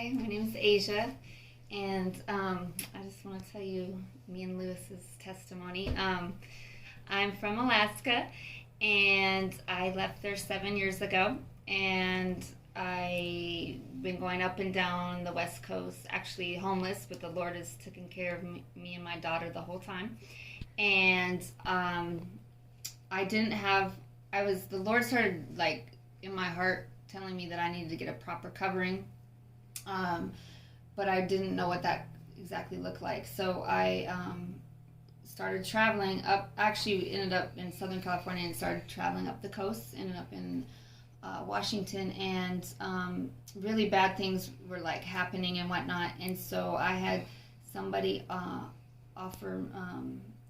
Hi, my name is Asia, and I just want to tell you me and Lewis's testimony. I'm from Alaska, and I left there 7 years ago, and I've been going up and down the West Coast, actually homeless, but the Lord has taken care of me and my daughter the whole time. And I didn't have, the Lord started like in my heart telling me that I needed to get a proper covering, but I didn't know what that exactly looked like. So I started traveling up, actually ended up in Southern California and started traveling up the coast, ended up in Washington, and really bad things were like happening and whatnot. And so I had somebody offer,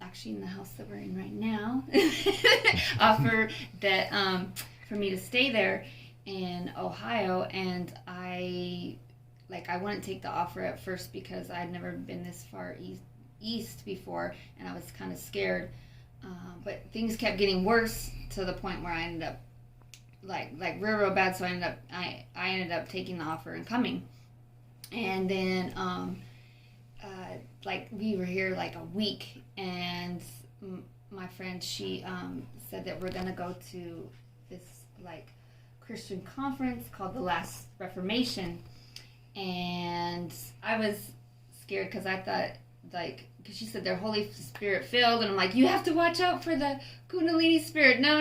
actually in the house that we're in right now, offer that for me to stay there in Ohio, and I wouldn't take the offer at first because I'd never been this far east before, and I was kind of scared. But things kept getting worse to the point where I ended up like real bad. So I ended up taking the offer and coming, and then we were here like a week, and my friend, she said that we're gonna go to this like Christian conference called the Last Reformation. And I was scared because I thought, because she said they're Holy Spirit filled, and I'm like, you have to watch out for the Kundalini spirit. No.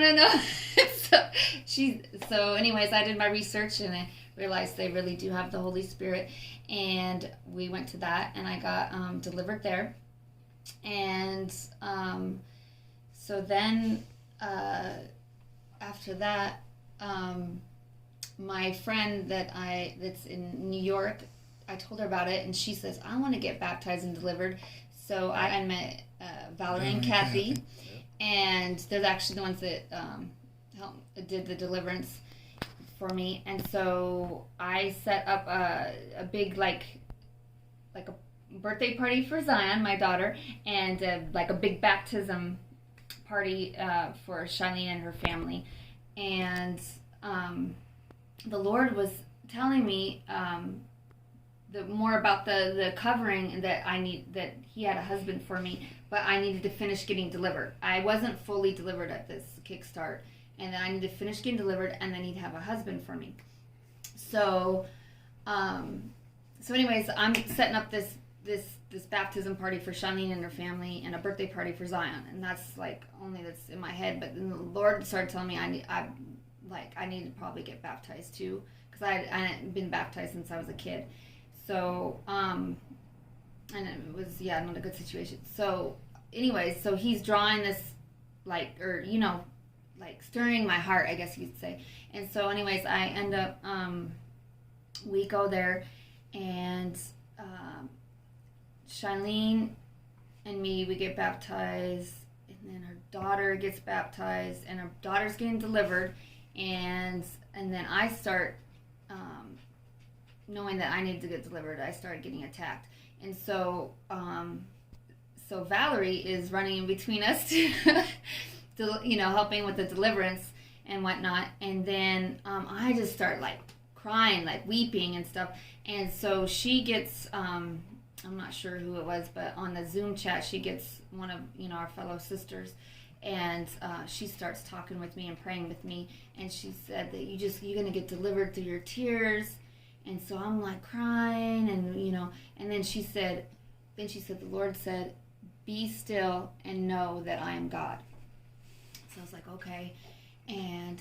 So anyways, I did my research and I realized they really do have the Holy Spirit, and we went to that, and I got delivered there. And so then after that, my friend that's in New York, I told her about it, and she says, I want to get baptized and delivered. So I met Valerie and Kathy, and they're actually the ones that did the deliverance for me. And so I set up a big like a birthday party for Zion, my daughter, and a big baptism party for Charlene and her family. And the Lord was telling me more about the covering that I need, that He had a husband for me, but I needed to finish getting delivered. I wasn't fully delivered at this kickstart, and then I need to finish getting delivered, and then He'd have a husband for me. So, anyways, I'm setting up this baptism party for Charlene and her family, and a birthday party for Zion, and that's that's in my head. But then the Lord started telling me I need to probably get baptized too, because I hadn't been baptized since I was a kid. So, and it was, not a good situation. So, anyways, so He's drawing this, stirring my heart, I guess you could say. And so, anyways, I end up, we go there, and Charlene and me, we get baptized, and then her daughter gets baptized, and her daughter's getting delivered. And then I start knowing that I need to get delivered. I started getting attacked, and so Valerie is running in between us, helping with the deliverance and whatnot. And then I just start crying, weeping and stuff. And so she gets, I'm not sure who it was, but on the Zoom chat, she gets one of our fellow sisters. And she starts talking with me and praying with me, and she said that you're gonna get delivered through your tears. And so I'm crying, and and then she said the Lord said, be still and know that I am God. So I was like, okay, and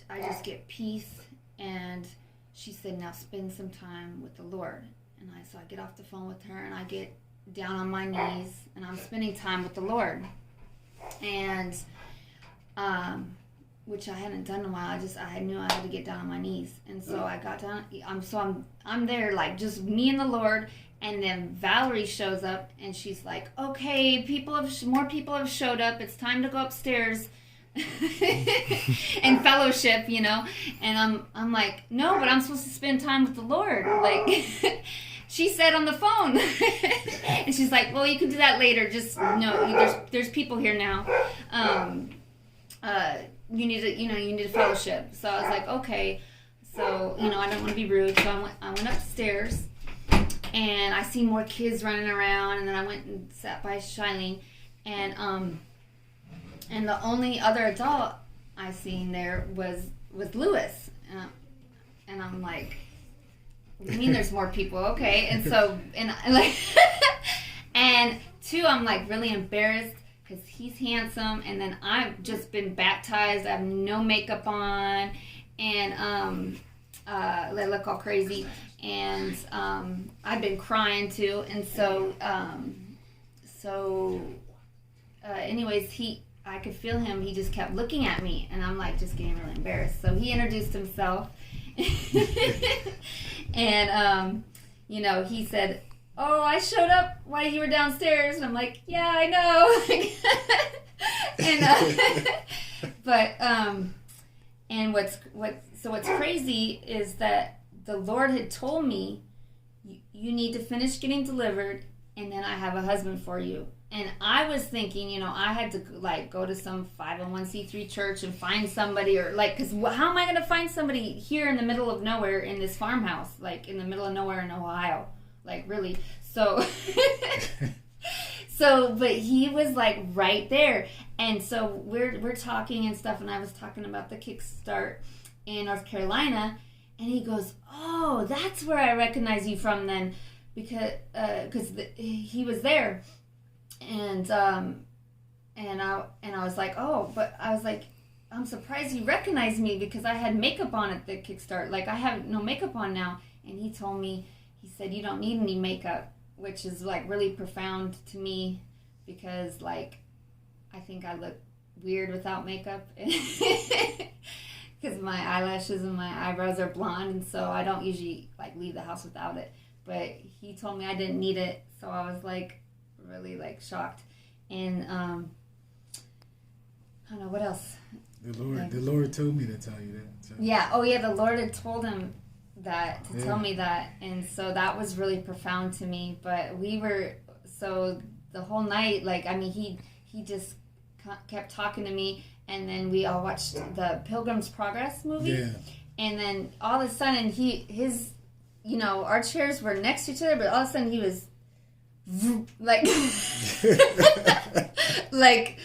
I just get peace. And she said, now spend some time with the Lord. And so I get off the phone with her, and I get down on my knees, and I'm spending time with the Lord. And which I hadn't done in a while. I knew I had to get down on my knees, and so I got down. I'm there just me and the Lord. And then Valerie shows up, and she's like, "Okay, more people have showed up. It's time to go upstairs and fellowship, And I'm like, no, but I'm supposed to spend time with the Lord, She said on the phone. And she's like, well, you can do that later. Just there's people here now. You need to fellowship. So I was like, okay. so I didn't want to be rude, so I went upstairs, and I see more kids running around, and then I went and sat by Shilene, and the only other adult I seen there was Lewis, and I'm like, what do you mean there's more people? Okay, and so and like, and two, I'm like really embarrassed because he's handsome, and then I've just been baptized. I have no makeup on, and I look all crazy, and I've been crying too, and so anyways, I could feel him. He just kept looking at me, and I'm like just getting really embarrassed. So he introduced himself, and he said, "Oh, I showed up while you were downstairs," and I'm like, "Yeah, I know." And what's crazy is that the Lord had told me, you need to finish getting delivered, and then I have a husband for you. And I was thinking, I had to like go to some 501c3 church and find somebody, or like, because how am I going to find somebody here in the middle of nowhere in this farmhouse, like in the middle of nowhere in Ohio, like really? So, but he was like right there, and so we're talking and stuff, and I was talking about the Kickstart in North Carolina, and he goes, "Oh, that's where I recognize you from then," because he was there. And I was like, "Oh," but I was like, "I'm surprised you recognized me because I had makeup on at the Kickstart. Like, I have no makeup on now." And he told me, he said, "You don't need any makeup," which is like really profound to me because like I think I look weird without makeup because my eyelashes and my eyebrows are blonde, and so I don't usually like leave the house without it. But he told me I didn't need it, so I was like really like shocked. And I don't know what else. The Lord told me to tell you that. So. Yeah. Oh yeah. The Lord had told him that to tell me that, and so that was really profound to me. But we were so the whole night, like I mean, he just kept talking to me, and then we all watched the Pilgrim's Progress movie. Yeah. And then all of a sudden, his our chairs were next to each other, but all of a sudden he was like like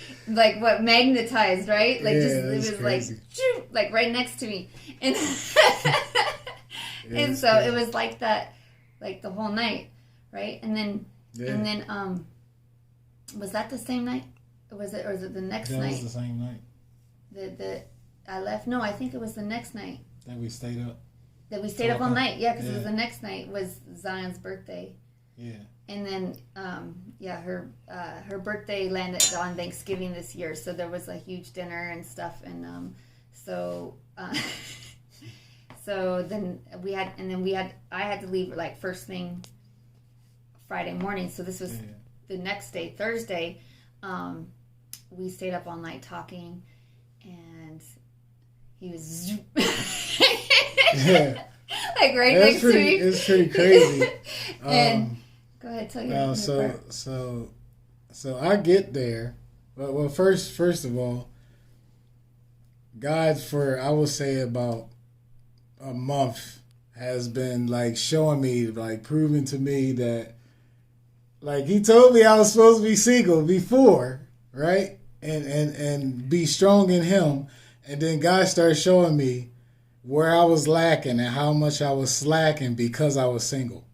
what, magnetized, right? Like it was crazy. like right next to me, and and so crazy. It was like that, like the whole night, right? And then was that the same night? Or was it the next night? That was the same night. That I left. No, I think it was the next night that we stayed up. That we stayed up all night, yeah, because it was the next night was Zion's birthday. Yeah. And then, her birthday landed on Thanksgiving this year, so there was a huge dinner and stuff, and so then I had to leave like first thing Friday morning, so this was the next day, Thursday. We stayed up all night talking, and he was like right next to me. It's pretty crazy. And go ahead, tell you. So I get there. Well, first of all, God, for I will say about a month, has been like showing me, like proving to me that, like he told me I was supposed to be single before, right? And be strong in Him, and then God started showing me where I was lacking and how much I was slacking because I was single.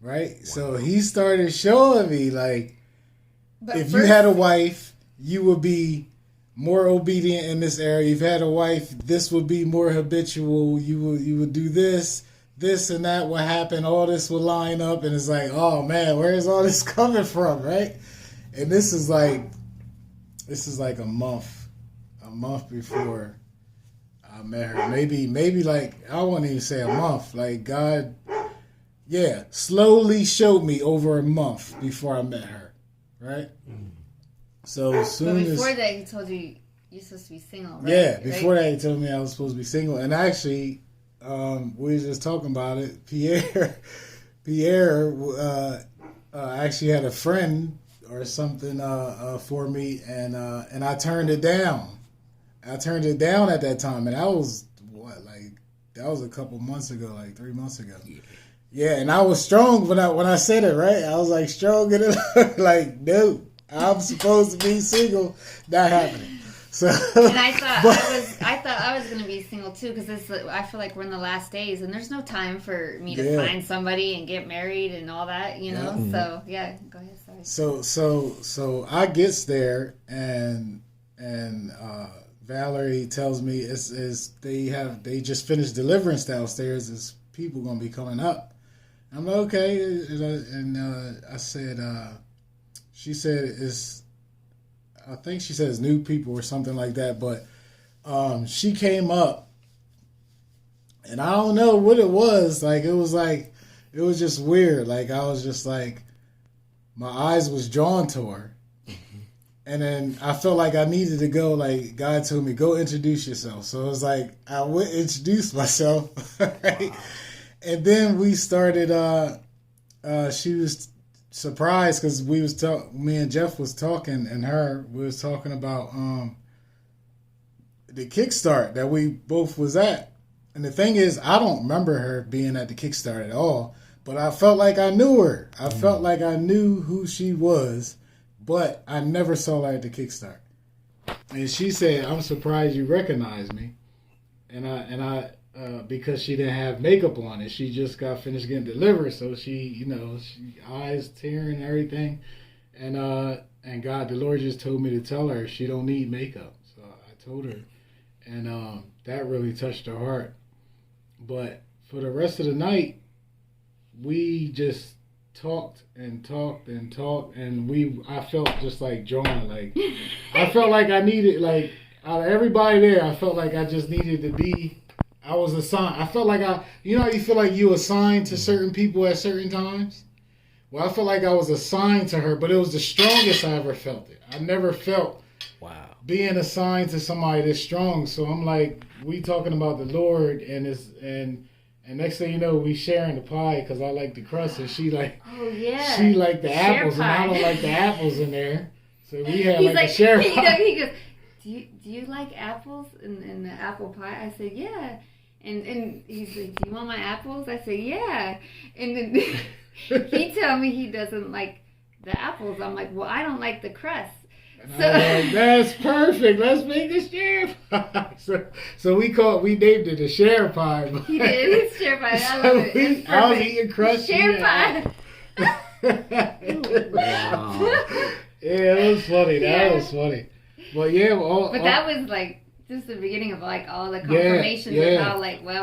Right? Wow. So he started showing me, like, if you had a wife, you would be more obedient in this area. If you had a wife, this would be more habitual. You would do this and that would happen. All this would line up. And it's like, oh, man, where is all this coming from, right? And this is like a month before I met her. Maybe like, I won't even say a month. Like, God... yeah, slowly showed me over a month before I met her, right? Mm. So as soon as... But before that, he told you you're supposed to be single, right? Yeah, before that, he told me I was supposed to be single. And actually, we were just talking about it. Pierre actually had a friend or something for me, and I turned it down. I turned it down at that time, and I was, that was a couple months ago, like 3 months ago. Yeah, and I was strong when I said it, right? I was like strong and like, no, I'm supposed to be single. Not happening. So, and I thought I was gonna be single too, because I feel like we're in the last days, and there's no time for me to find somebody and get married and all that, you know. Yeah. So yeah, go ahead. Sorry. So I gets there, and Valerie tells me they just finished deliverance downstairs. There's people gonna be coming up. I'm like, okay, and I said, she said I think she says new people or something like that, but she came up, and I don't know what it was. Like, it was just weird. Like, I was just like, my eyes was drawn to her, and then I felt like I needed to go. Like, God told me, go introduce yourself. So it was like I went introduce myself, right? Wow. And then we started. She was surprised because me and Jeff was talking, and we was talking about the Kickstart that we both was at. And the thing is, I don't remember her being at the Kickstart at all, but I felt like I knew her. I felt like I knew who she was, but I never saw her at the Kickstart. And she said, "I'm surprised you recognize me," and I. Because she didn't have makeup on and she just got finished getting delivered, so she eyes tearing and everything, and God, the Lord just told me to tell her she don't need makeup. So I told her, and that really touched her heart. But for the rest of the night, we just talked and talked and talked, and I felt just like drawn. Like, I felt like I needed, like, out of everybody there, I felt like I just needed to be. I was assigned. I felt like you know how you feel like you assigned to certain people at certain times? Well, I felt like I was assigned to her, but it was the strongest I ever felt it. I never felt being assigned to somebody this strong. So I'm like, we talking about the Lord, and next thing you know, we sharing the pie because I like the crust, and she like, she like the apples, and I don't like the apples in there. So we had like a share pie. He goes, do you like apples in the apple pie? I said, yeah. And he's like, do you want my apples? I said, yeah. And then he told me he doesn't like the apples. I'm like, well, I don't like the crust. So that's perfect. Let's make a share pie. So we named it a share pie. He did. It's share pie. I love it. I was eating crust. Share pie. Wow. Yeah, it was funny. That was funny. Well, yeah. That was like just the beginning of like all the confirmations of how like we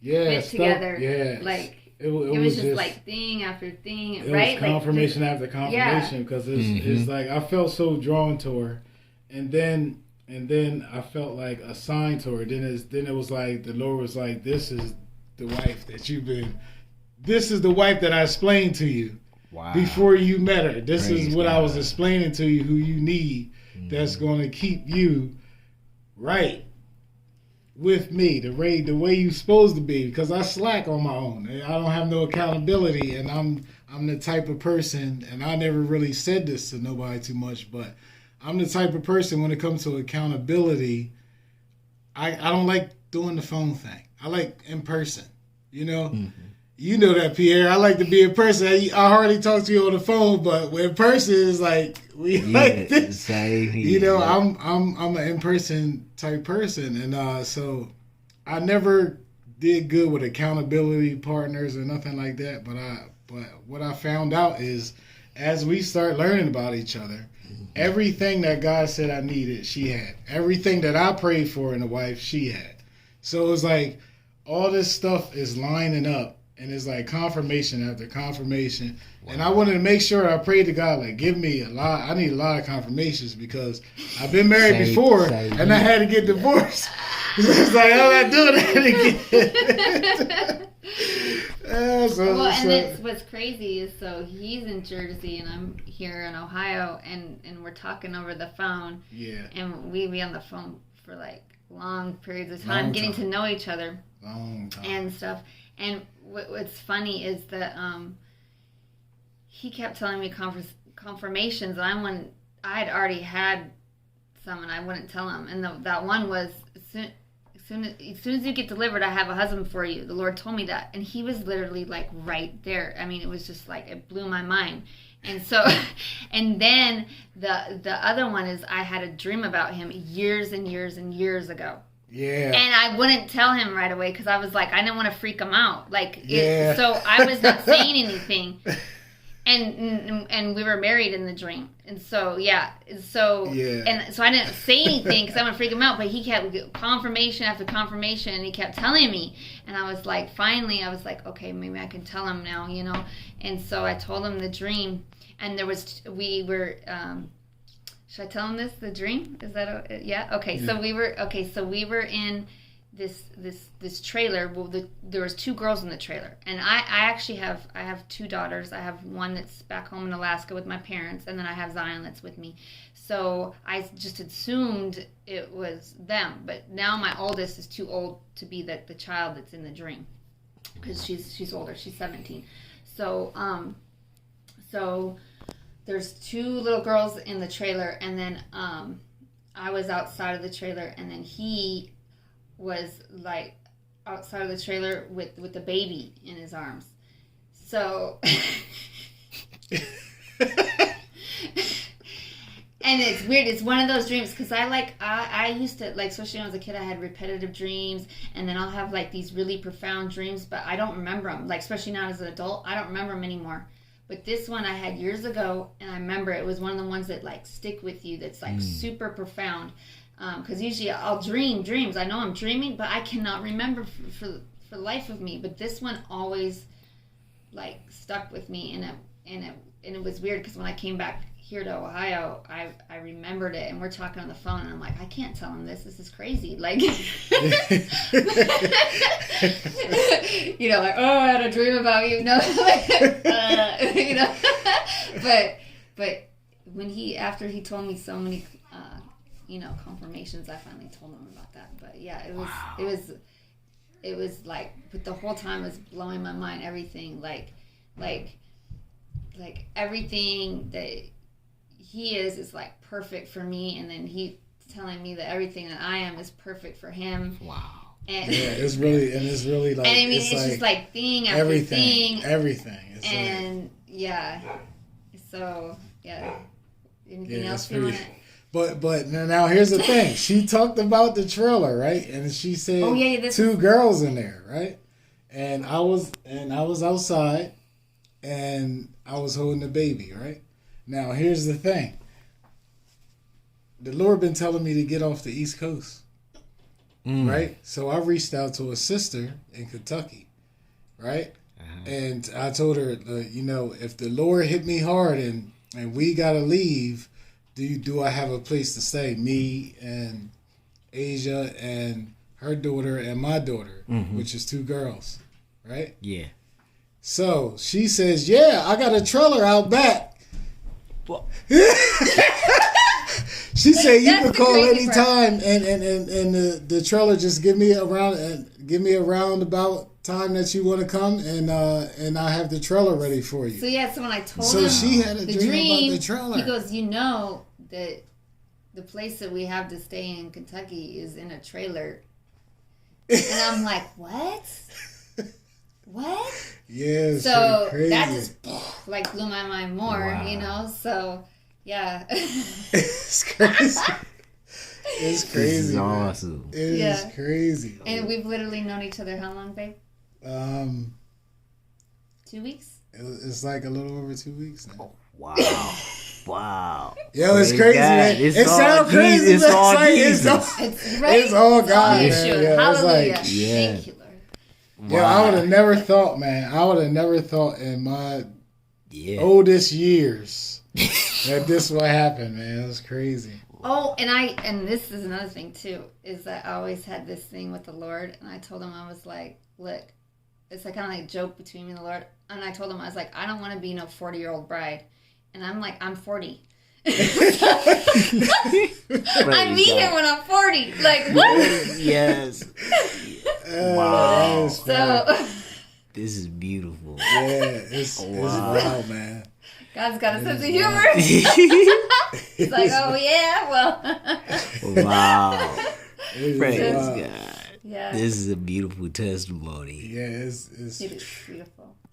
fit together. Yeah. Like it was just like thing after thing, it right? Was confirmation after confirmation because it's like I felt so drawn to her, and then I felt like assigned to her. Then it was like the Lord was like, "This is the wife that you've been. This is the wife that I explained to you before you met her. This is what I was explaining to you. Who you need." That's going to keep you right with me, the way you're supposed to be. Because I slack on my own. I don't have no accountability, and I'm the type of person, and I never really said this to nobody too much, but I'm the type of person when it comes to accountability, I don't like doing the phone thing. I like in person, you know? Mm-hmm. You know that, Pierre. I like to be in person. I hardly talk to you on the phone, but in person is like like this. Same. You know, I'm an in person type person, and so I never did good with accountability partners or nothing like that. But what I found out is, as we start learning about each other, everything that God said I needed, she had. Everything that I prayed for in a wife, she had. So it's like all this stuff is lining up. And it's like confirmation after confirmation. Wow. And I wanted to make sure I prayed to God, like, give me a lot. I need a lot of confirmations because I've been married before and I had to get divorced. It's like, I'm not doing that again. And what's crazy is, so he's in Jersey and I'm here in Ohio, and we're talking over the phone. Yeah. And we be on the phone for like long periods of time, getting to know each other. Long time. And stuff. And what's funny is that he kept telling me confirmations, and I had already had some, and I wouldn't tell him. And that one was as as soon as you get delivered, I have a husband for you. The Lord told me that. And he was literally like right there. I mean, it was just like, it blew my mind. And so, and then the other one is I had a dream about him years and years and years ago. Yeah. And I wouldn't tell him right away because I was like, I didn't want to freak him out. So I was not saying anything. And we were married in the dream. And so, and so I didn't say anything because I want to freak him out. But he kept confirmation after confirmation, and he kept telling me. And I was like, finally, I was like, okay, maybe I can tell him now, And so I told him the dream. And should I tell him the dream? Is that, yeah? Okay, yeah. So we were in this trailer. Well, there was 2 girls in the trailer, and I actually have 2 daughters. I have one that's back home in Alaska with my parents, and then I have Zion that's with me. So I just assumed it was them, but now my oldest is too old to be the child that's in the dream because she's older. She's 17. So there's 2 little girls in the trailer, and then I was outside of the trailer, and then he was like outside of the trailer with the baby in his arms. So and it's weird. It's one of those dreams because I used to especially when I was a kid, I had repetitive dreams, and then I'll have these really profound dreams, but I don't remember them. Especially now as an adult, I don't remember them anymore. But this one I had years ago, and I remember it was one of the ones that stick with you. That's super profound. Because usually I'll dream dreams. I know I'm dreaming, but I cannot remember for the life of me. But this one always stuck with me, and it was weird because when I came back here to Ohio, I remembered it, and we're talking on the phone, and I'm like, I can't tell him this. This is crazy. I had a dream about you. No, but when after he told me so many, confirmations, I finally told him about that. But yeah, it was but the whole time was blowing my mind. Everything, like everything that he is perfect for me, and then he telling me that everything that I am is perfect for him. Wow. And it's really and I mean, it's just thing after everything, thing. Everything. It's so yeah. Anything else you want to... But now here's the thing. She talked about the trailer, right? And she said 2 girls in there, right? And I was outside, and I was holding the baby, right? Now here's the thing. The Lord been telling me to get off the East Coast, right? So I reached out to a sister in Kentucky, right? And I told her, if the Lord hit me hard and we gotta leave, do I have a place to stay? Me and Asia and her daughter and my daughter, which is 2 girls, right? Yeah. So she says, yeah, I got a trailer out back. Well. She said you can call anytime and the trailer just give me a roundabout time that you want to come, and I have the trailer ready for you. So so when I told him she had a dream about the trailer. He goes, that the place that we have to stay in Kentucky is in a trailer. And I'm like, what? What? Yeah, so crazy. That just blew my mind more, so yeah. It's crazy. It's crazy. This is awesome. It is crazy. And we've literally known each other how long, babe? 2 weeks? It's a little over 2 weeks now. Wow. Wow. Yo, it's crazy, man. It sounds crazy. It's all Jesus. It's all God, man. Yeah, hallelujah. Thank you, Lord. Wow. Yeah, I would have never thought, man. I would have never thought in my oldest years that this would happen, man. It was crazy. Oh, and this is another thing too, is that I always had this thing with the Lord, and I told him, I was like, look, it's kind of a joke between me and the Lord, and I told him, I was like, I don't want to be no 40-year-old bride, and I'm like, I'm 40. I meet him when I'm 40. What? Yes. Wow. So this is beautiful. Yeah, it's wild, man. God's got a sense of humor. He's like, oh yeah, well. Wow. Praise God. Yeah. This is a beautiful testimony. Yeah, it's It is beautiful.